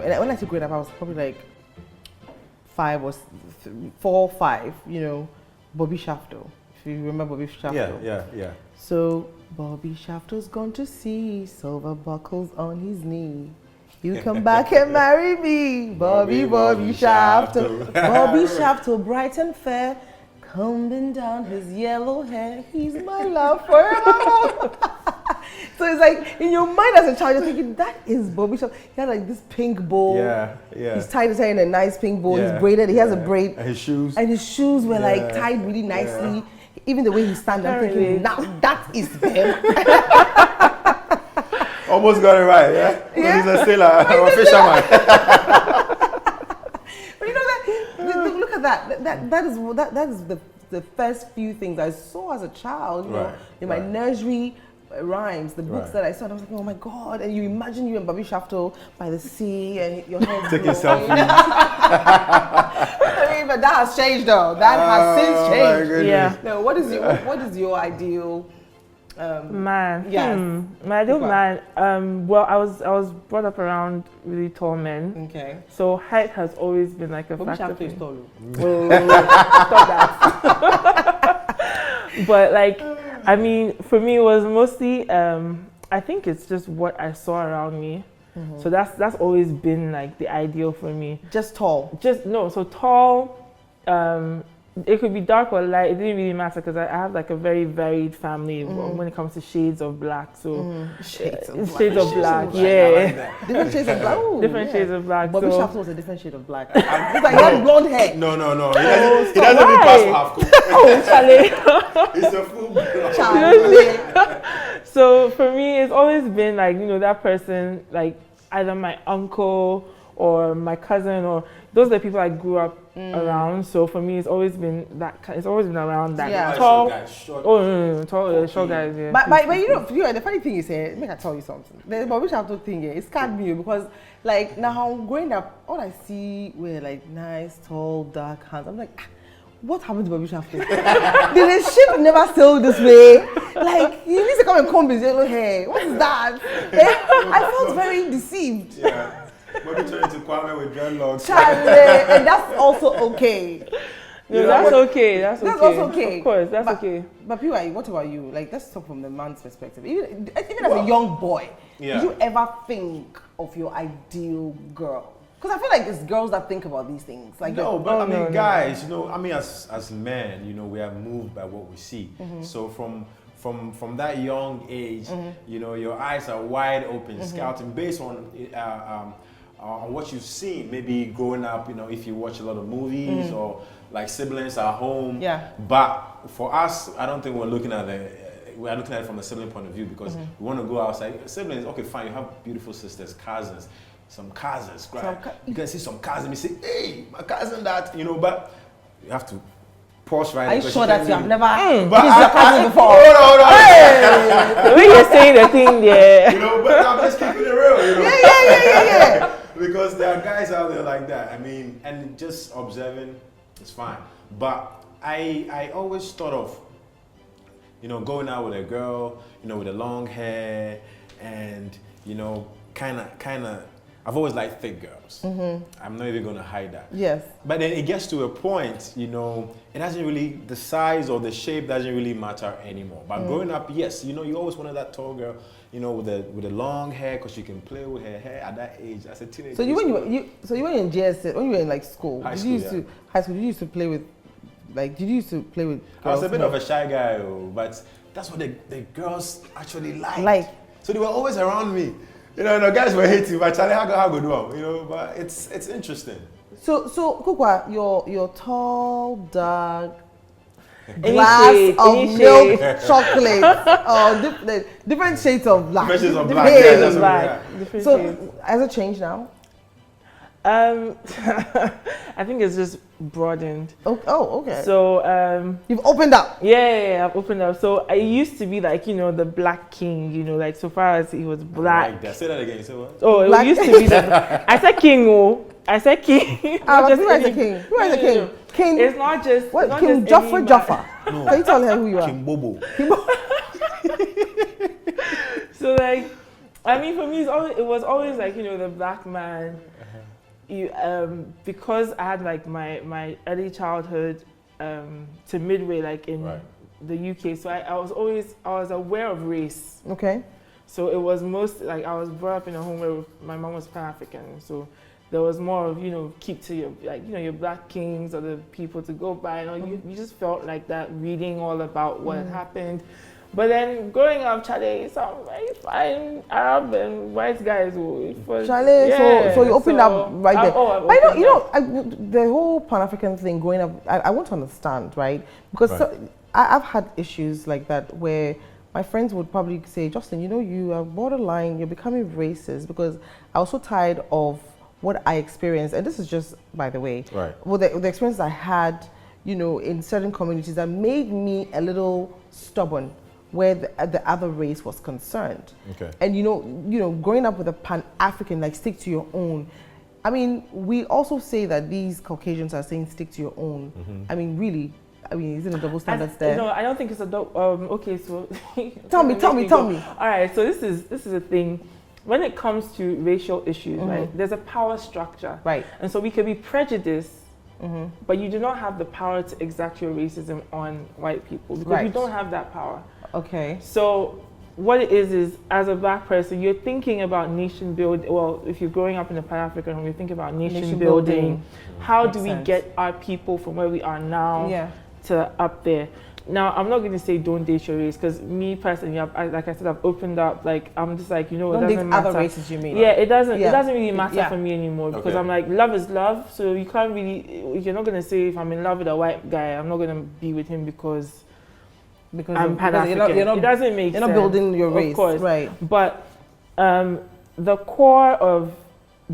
And when I say growing up, I was probably like 5 or 4, 5. You know, Bobby Shafto. If you remember Bobby Shafto. Yeah. So Bobby Shafto's gone to sea, silver buckles on his knee. You come back and marry me, Bobby Shafto. Bobby Shafto, bright and fair, combing down his yellow hair. He's my love forever. So it's like in your mind as a child, you're thinking that is Bobby Shafto. He had like this pink bowl. Yeah. He's tied his hair in a nice pink bowl. He's braided. He has a braid. And his shoes. And his shoes were like tied really nicely. Even the way he stands, I'm thinking, now that is him. Almost got it right, yeah? He's a sailor or a fisherman. But you know that, look at that. That is the first few things I saw as a child, you know, in my nursery rhymes, the books that I saw. And I was like, oh my God. And you imagine you and Bobby Shafto by the sea and your head taking selfies. I mean, but that has changed though. That has since changed. Yeah. No, what is your ideal man? Yes. My ideal man. Well, I was brought up around really tall men. Okay. So height has always been like a factor. Bobby Shafto is tall. Stop that. But like, I mean, for me, it was mostly. I think it's just what I saw around me. So that's always been like the ideal for me. Just tall. So tall. It could be dark or light. It didn't really matter because I have like a very varied family when it comes to shades of black. So Shades of black. Yeah. Different shades of black. Ooh, Different shades of black. Bobby Shafto was a different shade of black. It's like he had blonde hair. No. He doesn't even pass for half coat. Oh, Charlie. It's a full blonde. So for me, it's always been like, you know, that person, like either my uncle or my cousin, or those are the people I grew up around. So for me, it's always been that. It's always been around that tall. Tall, short guys. Yeah. But you know, the funny thing is here. Make I tell you something. The Bobby Shafto thing here, it scared me because like now growing up, all I see were like nice, tall, dark hands. I'm like, what happened to Bobby Shafto? Did his ship never sail this way? Like, he needs to come and comb his yellow hair. What is that? I felt very deceived. Yeah. Bobby turned into Kwame with dreadlocks. And that's also okay. No, that's okay. That's also okay. Of course, that's okay. But PY, what about you? Like, let's talk from the man's perspective. Even as a young boy, did you ever think of your ideal girl? Because I feel like it's girls that think about these things. Like guys, you know, I mean, as men, you know, we are moved by what we see. So from that young age, you know, your eyes are wide open, scouting based on what you've seen. Maybe growing up, you know, if you watch a lot of movies or like siblings at home. Yeah. But for us, I don't think we're looking at it from a sibling point of view because we want to go outside. Siblings, okay, fine. You have beautiful sisters, cousins. Some cousins, right? You can see some cousins, you say, hey, my cousin that, you know, but you have to pause right. Are you sure that you have never seen your cousin before? No. Hey, the way you're saying the thing there. You know, but I'm just keeping it real, you know. Yeah. Because there are guys out there like that. I mean, and just observing is fine. But I always thought of, you know, going out with a girl, you know, with the long hair and, you know, kind of, I've always liked thick girls. I'm not even going to hide that. Yes. But then it gets to a point, you know, it doesn't really, the size or the shape doesn't really matter anymore. But growing up, yes, you know, you always wanted that tall girl, you know, with the long hair, because you can play with her hair at that age as a teenager. So you were in JS, when you were in like school, high did school, you used to play with girls? I was a bit of a shy guy, but that's what the girls actually like. So they were always around me. You know, the guys were hating, but Charlie, how go do? You know, but it's interesting. So Kukwa, your tall, dark, glass of milk chocolate, different shades of black. Different shades of black. So has it changed now? I think it's just broadened. Oh, okay. So you've opened up. Yeah, I've opened up. So I used to be like, you know, the black king, you know, like so far as he was black. I like that. Say that again. You say what? Oh, it used to be that. I said king. I said king. Who is the king? Who is the king? King. It's not just. What? It's not King just Jaffa. No. Can you tell her who you are? King Bobo. So like, I mean, for me, it was always like, you know, the black man. Because I had like my early childhood to midway, like in the UK, so I was aware of race. Okay. So it was most like I was brought up in a home where my mom was Pan-African, so there was more of, you know, keep to your, like, you know, your black kings or the people to go by. You know, you just felt like that reading all about what had happened. But then growing up, Charlie, some very fine Arab and white guys. Charlie, so you opened up right there. The whole Pan-African thing growing up, I want to understand, right? Because I've had issues like that where my friends would probably say, Joselyn, you know, you are borderline, you're becoming racist, because I was so tired of what I experienced, and this is just, by the way, well, the experience I had, you know, in certain communities that made me a little stubborn where the other race was concerned. Okay. And you know, growing up with a Pan-African, like stick to your own. I mean, we also say that these Caucasians are saying stick to your own. I mean, really, isn't a double standards there? No, I don't think it's a double. Okay, so tell me. All right, so this is a thing. When it comes to racial issues, right? There's a power structure, right? And so we can be prejudiced, but you do not have the power to exact your racism on white people because you don't have that power. Okay. So what it is as a black person, you're thinking about nation building. Well, if you're growing up in a Pan-African home, you're thinking about nation building. How do we get our people from where we are now to up there? Now, I'm not going to say don't date your race, because me personally, like I said, I've opened up. Like, I'm just like, you know, it doesn't matter. Other races, you mean? Yeah, it doesn't really matter for me anymore, because I'm like, love is love. So you can't really, you're not going to say if I'm in love with a white guy, I'm not going to be with him because I'm Pan-African. It doesn't make sense. You're not building your race, of course. Right? But the core of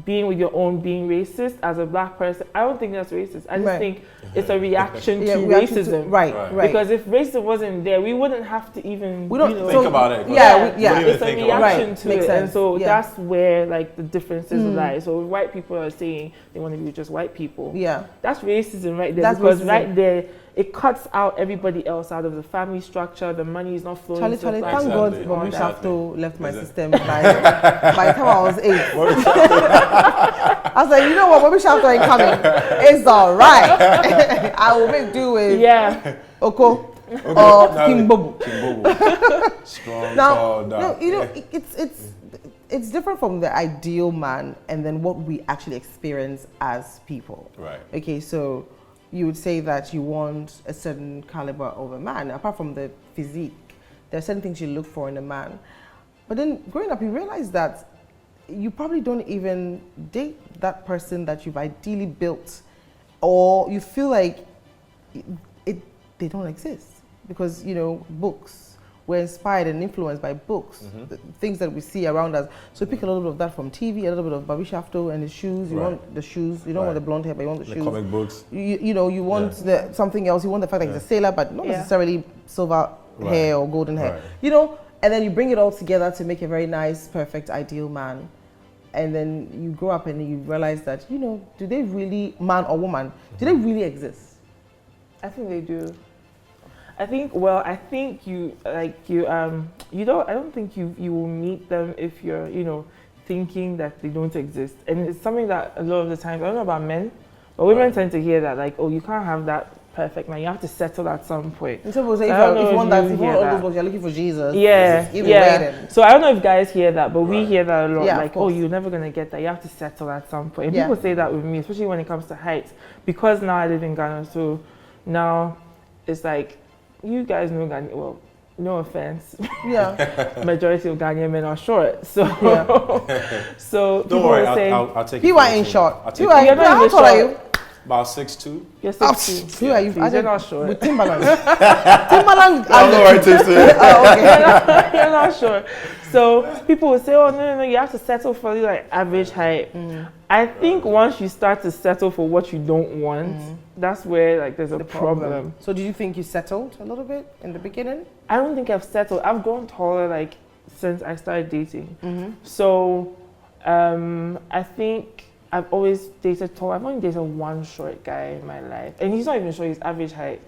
being with your own being racist as a black person, I don't think that's racist. I just think it's a reaction to racism. Right. Because if racism wasn't there, we wouldn't have to even think about it. It's a reaction to it. And so that's where like the differences lie. So white people are saying they want to be with just white people. Yeah. That's racism right there. That's because right there it cuts out everybody else out of the family structure. The money is not flowing. Charlie, thank God Bobby Shafto left my system by the time I was 8. I was like, you know what, Bobby Shafto ain't coming. It's all right. I will make do with Oko or King Bobo. Strong, tall, dark. No, you know, it's different from the ideal man and then what we actually experience as people. Right. Okay, so you would say that you want a certain caliber of a man. Apart from the physique, there are certain things you look for in a man. But then growing up, you realize that you probably don't even date that person that you've ideally built, or you feel like they don't exist. Because, you know, books, we're inspired and influenced by books, the things that we see around us. So pick a little bit of that from TV, a little bit of Bobby Shafto and his shoes. You want the shoes. You don't want the blonde hair, but you want the shoes. The comic books. You know, you want something else. You want the fact that he's a sailor, but not necessarily silver hair or golden hair. You know, and then you bring it all together to make a very nice, perfect, ideal man. And then you grow up and you realize that, you know, do they really, man or woman, do they really exist? I think they do. I think I don't think you will meet them if you're, you know, thinking that they don't exist. And it's something that a lot of the times, I don't know about men, but women tend to hear that, like, oh, you can't have that perfect man, you have to settle at some point. And so we'll say, if you want all those books, you're looking for Jesus. So I don't know if guys hear that, but we hear that a lot, like, oh, you're never going to get that, you have to settle at some point. And people say that with me, especially when it comes to height, because now I live in Ghana, so now it's like, you guys know Ghana, well, no offense. Majority of Ghanaian men are short. So, so don't worry, I'll take it. You are in short. How tall are you? About 6'2". You're 6'2". Who are you? You're not short. With Timberland. Timberland. You're not short. So people will say, oh, no, you have to settle for like average height. I think once you start to settle for what you don't want, that's where like there's a problem. So do you think you settled a little bit in the beginning? I don't think I've settled. I've grown taller like since I started dating. So I think I've always dated tall. I've only dated one short guy in my life. And he's not even short, he's average height.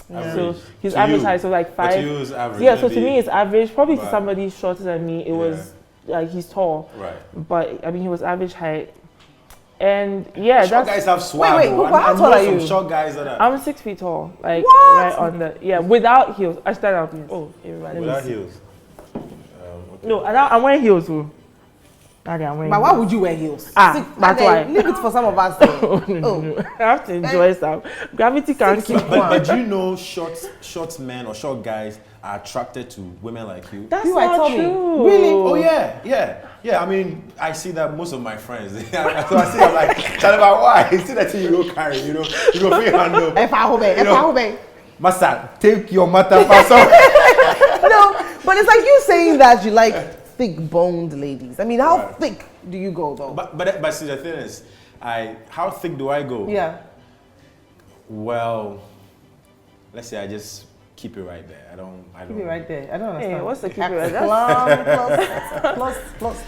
So he's average height, so like 5. To you is average. Yeah, so to me it's average. Probably to somebody shorter than me, it was like he's tall. Right. But I mean, he was average height. And yeah, short that's. guys have swag. Wait, though. how I tall know are some you? short guys that are I'm 6 feet tall, like What? right on the without heels. I started out with everybody. without heels. Okay. No, I'm wearing heels too. Okay, I'm wearing. But why heels. would you wear heels? That's why. Leave it for some of us. Then. No. I have to enjoy stuff. Gravity can't keep. But do you know short men or short guys are attracted to women like you? That's You are not telling me. true. Really? Oh yeah. I mean, I see that most of my friends. So I see them like, tell about why. You see that thing you go carry, you go free handle. Master, take your matter for some. No, but it's like you saying that you like thick-boned ladies. I mean, how thick do you go though? But see, the thing is, how thick do I go? Yeah. Well, let's say I just keep it right there. I don't. Keep it right there. I don't understand. Hey, what's the keep it right there? Plus.